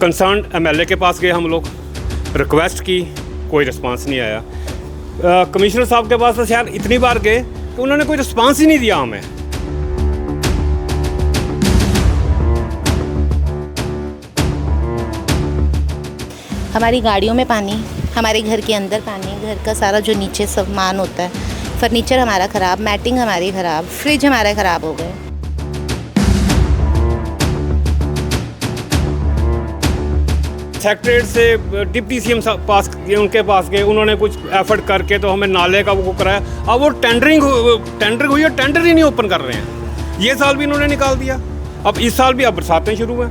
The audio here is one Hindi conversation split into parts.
कंसर्न एमएलए के पास गए हम लोग, रिक्वेस्ट की, कोई रिस्पांस नहीं आया। कमिश्नर साहब के पास तो शायद इतनी बार गए कि उन्होंने कोई रिस्पांस ही नहीं दिया हमें। हमारी गाड़ियों में पानी, हमारे घर के अंदर पानी, घर का सारा जो नीचे सामान होता है, फर्नीचर हमारा ख़राब, मैटिंग हमारी ख़राब, फ्रिज हमारे ख़राब हो गए। सेक्रेटरीट से डिप्टी सीएम पास उनके पास गए, उन्होंने कुछ एफर्ट करके तो हमें नाले का वो कराया। अब वो टेंडर हुई है, टेंडर ही नहीं ओपन कर रहे हैं। ये साल भी इन्होंने निकाल दिया, अब इस साल भी अब बरसातें शुरू हैं।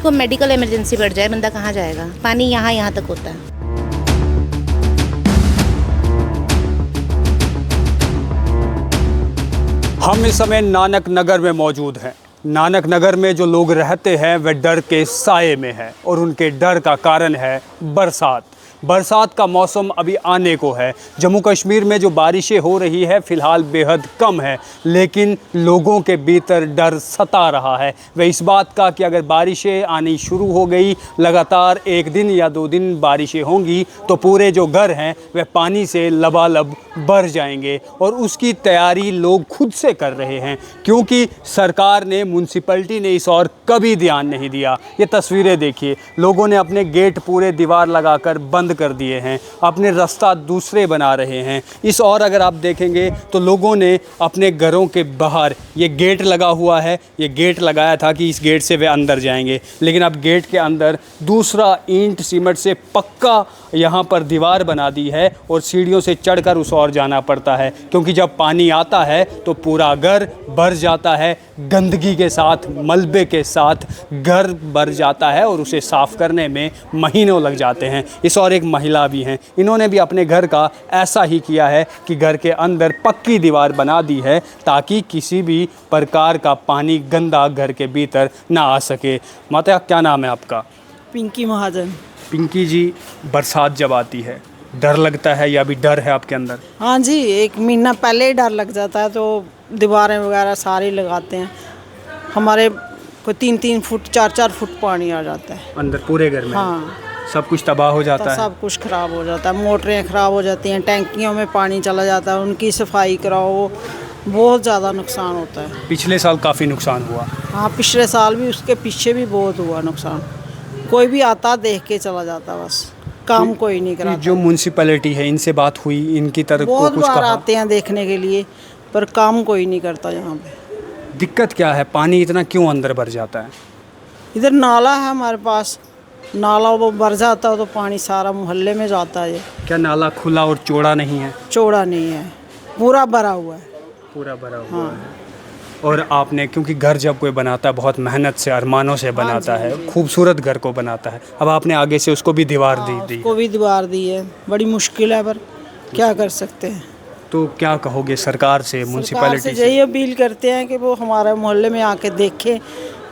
को मेडिकल इमरजेंसी बढ़ जाए, बंदा कहाँ जाएगा? पानी यहाँ तक होता है। हम इस समय नानक नगर में मौजूद हैं। नानक नगर में जो लोग रहते हैं वे डर के साए में हैं और उनके डर का कारण है बरसात। बरसात का मौसम अभी आने को है। जम्मू कश्मीर में जो बारिशें हो रही है फ़िलहाल बेहद कम है, लेकिन लोगों के भीतर डर सता रहा है वह इस बात का कि अगर बारिशें आनी शुरू हो गई, लगातार एक दिन या 2 दिन बारिशें होंगी तो पूरे जो घर हैं वह पानी से लबालब भर जाएंगे। और उसकी तैयारी लोग खुद से कर रहे हैं, क्योंकि सरकार ने, म्यूनसिपैलिटी ने इस और कभी ध्यान नहीं दिया। ये तस्वीरें देखिए, लोगों ने अपने गेट पूरे दीवार लगाकर बंद कर दिए हैं, अपने रास्ता दूसरे बना रहे हैं। इस और अगर आप देखेंगे तो लोगों ने अपने घरों के बाहर ये गेट लगा हुआ है, ये गेट लगाया था कि इस गेट से वे अंदर जाएंगे, लेकिन अब गेट के अंदर दूसरा ईंट सीमेंट से पक्का यहाँ पर दीवार बना दी है और सीढ़ियों से चढ़कर उस और जाना पड़ता है, क्योंकि जब पानी आता है तो पूरा घर भर जाता है, गंदगी के साथ, मलबे के साथ घर भर जाता है और उसे साफ़ करने में महीनों लग जाते हैं। इस और एक महिला भी हैं, इन्होंने भी अपने घर का ऐसा ही किया है कि घर के अंदर पक्की दीवार बना दी है ताकि किसी भी प्रकार का पानी गंदा घर के भीतर ना आ सके। माता, क्या नाम है आपका? पिंकी महाजन। पिंकी जी, बरसात जब आती है डर लगता है या अभी डर है आपके अंदर? हाँ जी, 1 महीना पहले ही डर लग जाता है, तो दीवारें वगैरह सारी लगाते हैं। हमारे को 3-3 फुट 4-4 फुट पानी आ जाता है अंदर पूरे घर में? हाँ, सब कुछ तबाह हो जाता है, सब कुछ ख़राब हो जाता है। मोटरें ख़राब हो जाती हैं, टैंकियों में पानी चला जाता है, उनकी सफाई कराओ, बहुत ज़्यादा नुकसान होता है। पिछले साल काफ़ी नुकसान हुआ। हाँ, पिछले साल भी, उसके पीछे भी बहुत हुआ नुकसान। कोई भी आता देख के चला जाता, बस काम कोई नहीं कराता। जो म्यूनसिपैलिटी है इनसे बात हुई, इनकी तरफ को बहुत कुछ बार कहा? आते हैं देखने के लिए, पर काम कोई नहीं करता यहाँ पे। दिक्कत क्या है, पानी इतना क्यों अंदर भर जाता है? इधर नाला है हमारे पास, नाला वो भर जाता है तो पानी सारा मोहल्ले में जाता है। क्या नाला खुला और चौड़ा नहीं है? चौड़ा नहीं है, पूरा भरा हुआ है। पूरा भरा हुआ है। और आपने, क्योंकि घर जब कोई बनाता है बहुत मेहनत से, अरमानों से बनाता है, खूबसूरत घर को बनाता है, अब आपने आगे से उसको भी दीवार दी उसको भी दीवार दी है, बड़ी मुश्किल है, पर क्या कर सकते हैं। तो क्या कहोगे सरकार से, म्यूनसिपैलिटी से? से? यही अपील करते हैं कि वो हमारे मोहल्ले में आके देखें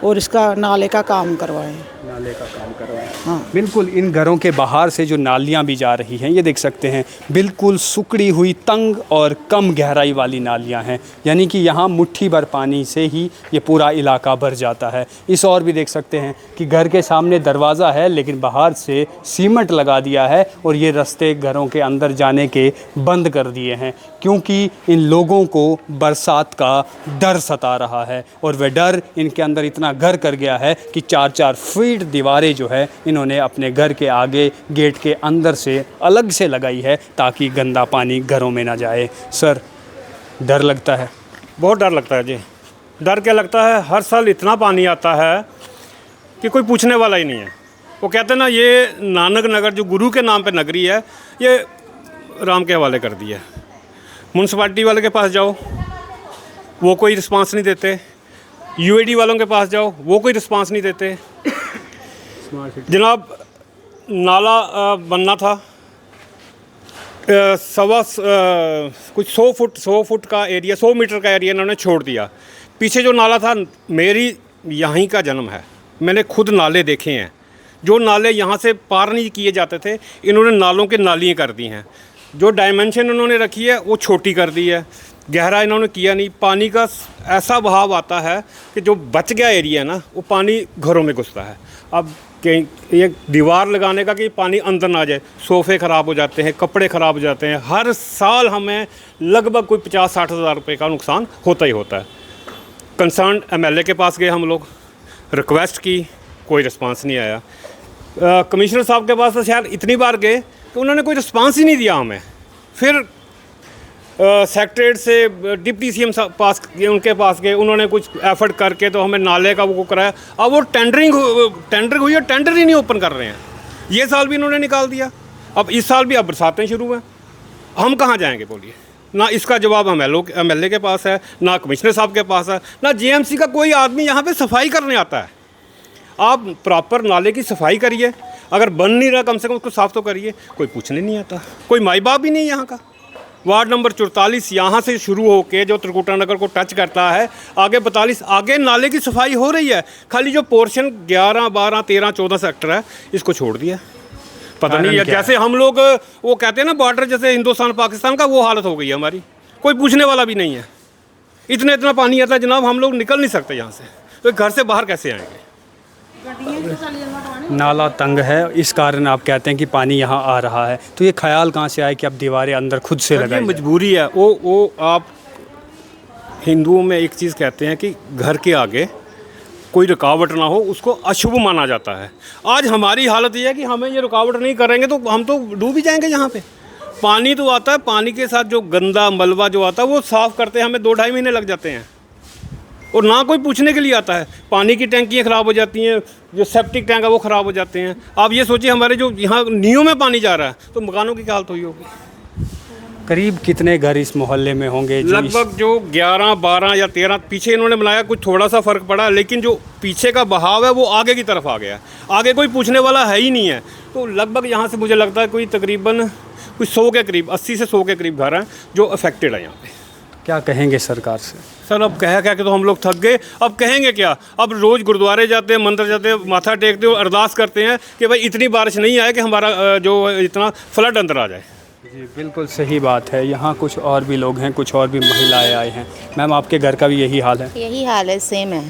और इसका नाले का काम करवाएं। नाले का काम करवाएं। हाँ, बिल्कुल, इन घरों के बाहर से जो नालियाँ भी जा रही हैं, ये देख सकते हैं, बिल्कुल सुकड़ी हुई, तंग और कम गहराई वाली नालियाँ हैं, यानी कि यहाँ मुट्ठी भर पानी से ही ये पूरा इलाका भर जाता है। इस और भी देख सकते हैं कि घर के सामने दरवाज़ा है, लेकिन बाहर से सीमेंट लगा दिया है और ये रास्ते घरों के अंदर जाने के बंद कर दिए हैं, क्योंकि इन लोगों को बरसात का डर सता रहा है और वह डर इनके अंदर इतना घर कर गया है कि 4-4 फीट दीवारें जो है इन्होंने अपने घर के आगे गेट के अंदर से अलग से लगाई है ताकि गंदा पानी घरों में ना जाए। सर, डर लगता है? बहुत डर लगता है जी। डर क्या लगता है, हर साल इतना पानी आता है कि कोई पूछने वाला ही नहीं है। वो कहते हैं ना, ये नानक नगर जो गुरु के नाम पे नगरी है, ये राम के हवाले कर दिया है। म्यूनसिपैलिटी वाले के पास जाओ, वो कोई रिस्पांस नहीं देते। यूएडी वालों के पास जाओ, वो कोई रिस्पांस नहीं देते। जनाब, नाला बनना था, कुछ 100 फुट का एरिया, 100 मीटर का एरिया इन्होंने छोड़ दिया। पीछे जो नाला था, मेरी यहीं का जन्म है, मैंने खुद नाले देखे हैं। जो नाले यहाँ से पार नहीं किए जाते थे, इन्होंने नालों के नालियाँ कर दी हैं। जो डायमेंशन उन्होंने रखी है वो छोटी कर दी है। गहरा इन्होंने किया नहीं। पानी का ऐसा बहाव आता है कि जो बच गया एरिया है ना, वो पानी घरों में घुसता है। अब कहीं ये दीवार लगाने का कि पानी अंदर ना जाए, सोफ़े ख़राब हो जाते हैं, कपड़े ख़राब हो जाते हैं। हर साल हमें लगभग कोई 50-60 हज़ार रुपये का नुकसान होता ही होता है। कंसर्न MLA के पास गए हम लोग, रिक्वेस्ट की, कोई रिस्पांस नहीं आया। कमिश्नर साहब के पास तो शायद इतनी बार गए कि उन्होंने कोई रिस्पांस ही नहीं दिया हमें। फिर सेक्रेटरीट से डिप्टी CM पास उनके पास गए, उन्होंने कुछ एफर्ट करके तो हमें नाले का वो कराया। अब वो टेंडरिंग हुई और टेंडर ही नहीं ओपन कर रहे हैं। ये साल भी इन्होंने निकाल दिया, अब इस साल भी अब बरसातें शुरू हैं। हम कहाँ जाएंगे बोलिए? ना इसका जवाब MLA के पास है, ना कमिश्नर साहब के पास है, ना JMC का कोई आदमी यहाँ पे सफाई करने आता है। आप प्रॉपर नाले की सफाई करिए, अगर बन नहीं रहा कम से कम उसको साफ़ तो करिए। कोई पूछने नहीं आता, कोई माई बाप भी नहीं यहाँ का। वार्ड नंबर 44 यहाँ से शुरू होकर जो त्रिकुटा नगर को टच करता है, आगे 42 आगे नाले की सफाई हो रही है। खाली जो पोर्शन 11, 12, 13, 14 सेक्टर है, इसको छोड़ दिया। पता नहीं है, जैसे हम लोग वो कहते हैं ना बॉर्डर जैसे हिंदुस्तान पाकिस्तान का, वो हालत हो गई है हमारी। कोई पूछने वाला भी नहीं है। इतना पानी आता है जनाब, हम लोग निकल नहीं सकते यहाँ से, तो घर से बाहर कैसे आएंगे? नाला तंग है, इस कारण आप कहते हैं कि पानी यहाँ आ रहा है। तो ये ख्याल कहाँ से आए कि अब दीवारें अंदर खुद से लगाई जाए? मजबूरी है। वो आप हिंदुओं में एक चीज़ कहते हैं कि घर के आगे कोई रुकावट ना हो, उसको अशुभ माना जाता है। आज हमारी हालत ये है कि हमें ये रुकावट नहीं करेंगे तो हम तो डूब ही जाएंगे। यहाँ पे पानी तो आता है, पानी के साथ जो गंदा मलबा जो आता है वो साफ़ करते हैं हमें 2-2.5 महीने लग जाते हैं, और ना कोई पूछने के लिए आता है। पानी की टैंकियाँ ख़राब हो जाती हैं, जो सेप्टिक टैंक है वो ख़राब हो जाते हैं। आप ये सोचिए हमारे जो यहाँ नींव में पानी जा रहा है, तो मकानों की क्या हालत हुई होगी? करीब कितने घर इस मोहल्ले में होंगे? लगभग जो 11, 12 या 13 पीछे इन्होंने बनाया, कुछ थोड़ा सा फ़र्क पड़ा, लेकिन जो पीछे का बहाव है वो आगे की तरफ आ गया। आगे कोई पूछने वाला है ही नहीं है। तो लगभग यहाँ से मुझे लगता है कोई तकरीबन कुछ 100 के करीब, 80 से 100 के करीब घर हैं जो अफेक्टेड है यहाँ पे। क्या कहेंगे सरकार से? सर अब कह के तो हम लोग थक गए, अब कहेंगे क्या? अब रोज़ गुरुद्वारे जाते हैं, मंदिर जाते हैं, माथा टेकते हैं, अरदास करते हैं कि भाई इतनी बारिश नहीं आए कि हमारा जो इतना फ्लड अंदर आ जाए। जी बिल्कुल सही बात है। यहाँ कुछ और भी लोग हैं, कुछ और भी महिलाएं आए हैं। मैम आपके घर का भी यही हाल है? यही हाल है, सेम है।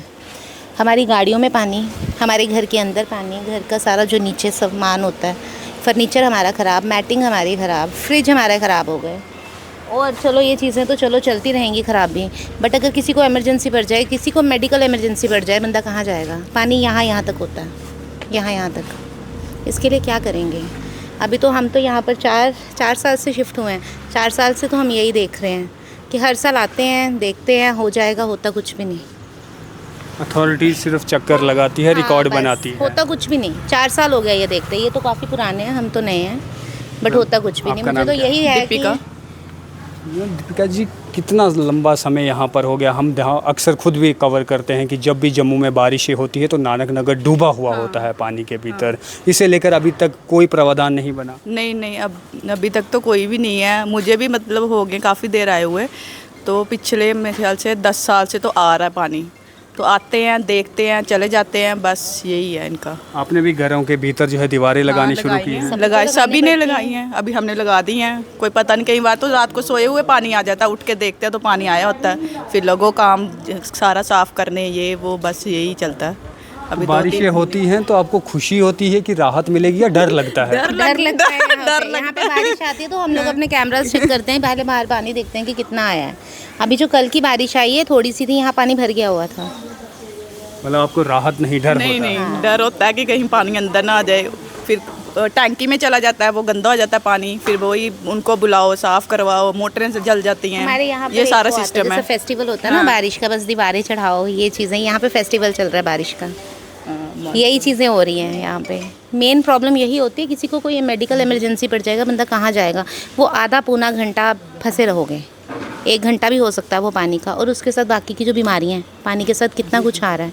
हमारी गाड़ियों में पानी, हमारे घर के अंदर पानी, घर का सारा जो नीचे सामान होता है, फर्नीचर हमारा ख़राब, मैटिंग हमारी ख़राब, फ्रिज हमारे ख़राब हो गए। और चलो ये चीज़ें तो चलो चलती रहेंगी ख़राब भी, बट अगर किसी को इमरजेंसी पड़ जाए, किसी को मेडिकल इमरजेंसी पड़ जाए, बंदा कहाँ जाएगा? पानी यहाँ तक होता है, यहाँ तक। इसके लिए क्या करेंगे? अभी तो हम तो यहाँ पर 4 साल से शिफ्ट हुए हैं। 4 साल से तो हम यही देख रहे हैं कि हर साल आते हैं, देखते हैं, हो जाएगा, होता कुछ भी नहीं। अथॉरिटी सिर्फ चक्कर लगाती है, रिकॉर्ड बस, बनाती है, होता कुछ भी नहीं। 4 साल हो गया ये देखते। ये तो काफ़ी पुराने हैं, हम तो नए हैं, बट होता कुछ भी नहीं। मुझे तो यही है कि दीपिका जी कितना लंबा समय यहाँ पर हो गया? हम यहाँ अक्सर खुद भी कवर करते हैं कि जब भी जम्मू में बारिशें होती है तो नानक नगर डूबा हुआ होता है पानी के भीतर। इसे लेकर अभी तक कोई प्रावधान नहीं बना? नहीं, अब अभी तक तो कोई भी नहीं है। मुझे भी मतलब हो गए काफ़ी देर आए हुए, तो पिछले मेरे ख्याल से 10 साल से तो आ रहा है पानी। तो आते हैं, देखते हैं, चले जाते हैं, बस यही है इनका। आपने भी घरों के भीतर जो है दीवारें लगानी शुरू की हैं? लगाई, सभी ने लगाई हैं, अभी हमने लगा दी हैं। कोई पता नहीं, कई बार तो रात को सोए हुए पानी आ जाता है, उठ के देखते हैं तो पानी आया होता है। फिर लगो काम सारा साफ़ करने, ये वो, बस यही चलता है। अभी बारिशें होती हैं तो आपको खुशी होती है कि राहत मिलेगी या डर लगता है? डर लगता है। यहाँ पे बारिश आती है तो हम लोग अपने कैमरा चेक करते हैं, पहले बाहर पानी देखते हैं कि कितना आया है। अभी जो कल की बारिश आई है थोड़ी सी थी, यहाँ पानी भर गया हुआ था। मतलब आपको राहत नहीं, डर होता है? नहीं, डर होता है कि कहीं पानी अंदर ना आ जाए। फिर टैंकी में चला जाता है, वो गंदा हो जाता है पानी, फिर वही उनको बुलाओ, साफ़ करवाओ, मोटरें से जल जाती हैं। हमारे यहाँ ये सारा सिस्टम है। फेस्टिवल होता है ना बारिश का, बस दीवारें चढ़ाओ, ये चीज़ें। यहाँ पे फेस्टिवल चल रहा है बारिश का, यही चीज़ें हो रही हैं यहाँ पे। मेन प्रॉब्लम यही होती है, किसी को कोई मेडिकल इमरजेंसी पड़ जाएगा, बंदा कहाँ जाएगा? वो आधा पौना घंटा फंसे रहोगे, 1 घंटा भी हो सकता है वो पानी का, और उसके साथ बाकी की जो बीमारियाँ हैं, पानी के साथ कितना कुछ आ रहा है।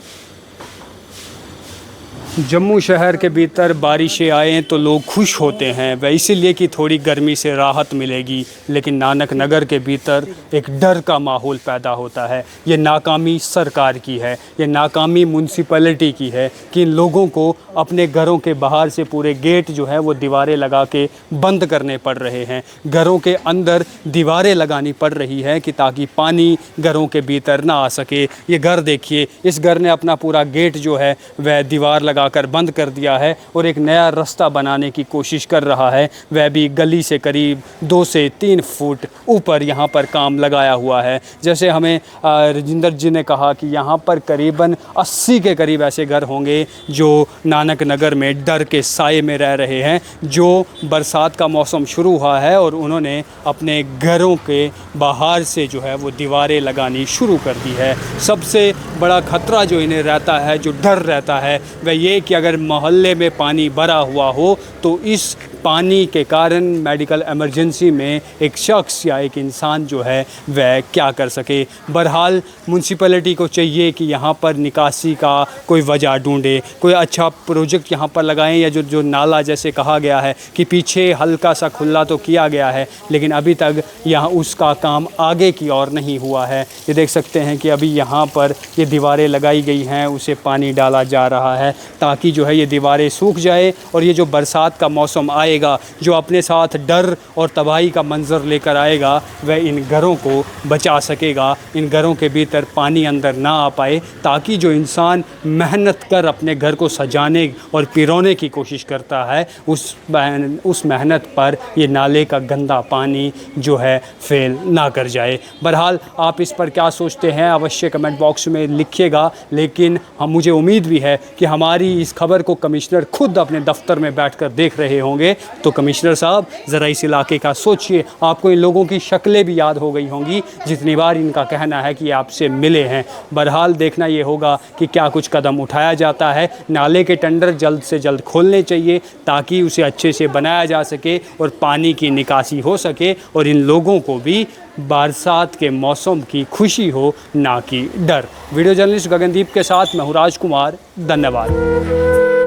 जम्मू शहर के भीतर बारिशें आएँ तो लोग खुश होते हैं, वह इसीलिए कि थोड़ी गर्मी से राहत मिलेगी, लेकिन नानक नगर के भीतर एक डर का माहौल पैदा होता है। ये नाकामी सरकार की है, ये नाकामी म्यूनसिपैलिटी की है कि इन लोगों को अपने घरों के बाहर से पूरे गेट जो है वो दीवारें लगा के बंद करने पड़ रहे हैं। घरों के अंदर दीवारें लगानी पड़ रही है कि ताकि पानी घरों के भीतर ना आ सके। ये घर देखिए, इस घर ने अपना पूरा गेट जो है वह दीवार लगाकर बंद कर दिया है और एक नया रास्ता बनाने की कोशिश कर रहा है, वह भी गली से करीब 2 से 3 फुट ऊपर यहाँ पर काम लगाया हुआ है। जैसे हमें राजिंदर जी ने कहा कि यहाँ पर करीबन 80 के करीब ऐसे घर होंगे जो नानक नगर में डर के साए में रह रहे हैं, जो बरसात का मौसम शुरू हुआ है और उन्होंने अपने घरों के बाहर से जो है वो दीवारें लगानी शुरू कर दी है। सबसे बड़ा खतरा जो इन्हें रहता है, जो डर रहता है, वह ये कि अगर मोहल्ले में पानी भरा हुआ हो तो इस पानी के कारण मेडिकल इमरजेंसी में एक शख्स या एक इंसान जो है वह क्या कर सके। बहरहाल म्यूनसिपैलिटी को चाहिए कि यहाँ पर निकासी का कोई वजह ढूंढे, कोई अच्छा प्रोजेक्ट यहाँ पर लगाएं, या जो नाला जैसे कहा गया है कि पीछे हल्का सा खुला तो किया गया है, लेकिन अभी तक यहाँ उसका काम आगे की ओर नहीं हुआ है। ये देख सकते हैं कि अभी यहाँ पर ये दीवारें लगाई गई हैं, उसे पानी डाला जा रहा है ताकि जो है ये दीवारें सूख जाए और ये जो बरसात का मौसम आएगा जो अपने साथ डर और तबाही का मंजर लेकर आएगा वह इन घरों को बचा सकेगा, इन घरों के भीतर पानी अंदर ना आ पाए, ताकि जो इंसान मेहनत कर अपने घर को सजाने और पिरोने की कोशिश करता है उस मेहनत पर ये नाले का गंदा पानी जो है फेल ना कर जाए। बहरहाल आप इस पर क्या सोचते हैं अवश्य कमेंट बॉक्स में लिखिएगा, लेकिन मुझे उम्मीद भी है कि हमारी इस खबर को कमिश्नर खुद अपने दफ्तर में बैठकर देख रहे होंगे। तो कमिश्नर साहब ज़रा इस इलाके का सोचिए, आपको इन लोगों की शक्लें भी याद हो गई होंगी जितनी बार इनका कहना है कि आपसे मिले हैं। बहरहाल देखना ये होगा कि क्या कुछ कदम उठाया जाता है। नाले के टेंडर जल्द से जल्द खोलने चाहिए ताकि उसे अच्छे से बनाया जा सके और पानी की निकासी हो सके और इन लोगों को भी बरसात के मौसम की खुशी हो, ना कि डर। वीडियो जर्नलिस्ट गगनदीप के साथ मैं हूँ राजकुमार, धन्यवाद।